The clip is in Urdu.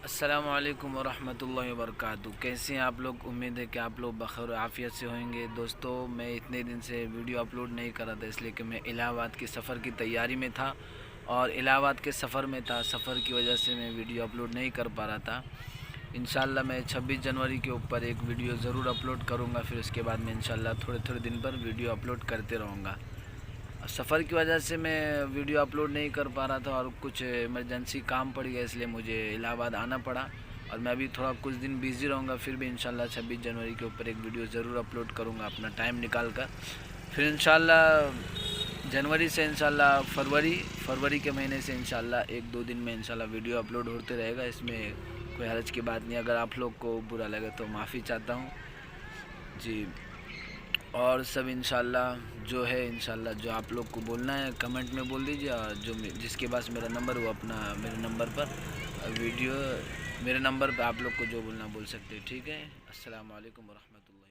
السلام علیکم ورحمۃ اللہ وبرکاتہ. کیسے ہیں آپ لوگ؟ امید ہے کہ آپ لوگ بخیر و عافیت سے ہوئیں گے. دوستو، میں اتنے دن سے ویڈیو اپلوڈ نہیں کر رہا تھا، اس لیے کہ میں الہ آباد کے سفر کی تیاری میں تھا اور الہ آباد کے سفر میں تھا. سفر کی وجہ سے میں ویڈیو اپلوڈ نہیں کر پا رہا تھا. انشاءاللہ میں 26 جنوری کے اوپر ایک ویڈیو ضرور اپلوڈ کروں گا. پھر اس کے بعد میں انشاءاللہ تھوڑے دن پر ویڈیو اپلوڈ کرتے رہوں گا. سفر کی وجہ سے میں ویڈیو اپلوڈ نہیں کر پا رہا تھا اور کچھ ایمرجنسی کام پڑ گیا، اس لیے مجھے الہ آباد آنا پڑا. اور میں ابھی تھوڑا کچھ دن بیزی رہوں گا. پھر بھی انشاءاللہ 26 جنوری کے اوپر ایک ویڈیو ضرور اپلوڈ کروں گا اپنا ٹائم نکال کر. پھر انشاءاللہ جنوری سے انشاءاللہ فروری کے مہینے سے انشاءاللہ 1-2 دن میں انشاءاللہ ویڈیو اپلوڈ ہوتے رہے گا. اس میں کوئی حرج کی بات نہیں. اگر آپ لوگ کو برا لگے تو معافی چاہتا ہوں جی. اور سب انشاءاللہ جو ہے انشاءاللہ جو آپ لوگ کو بولنا ہے کمنٹ میں بول دیجیے. اور جس کے پاس میرا نمبر وہ اپنا میرے نمبر پر آپ لوگ کو جو بولنا بول سکتے ہیں. ٹھیک ہے. السلام علیکم ورحمۃ اللہ.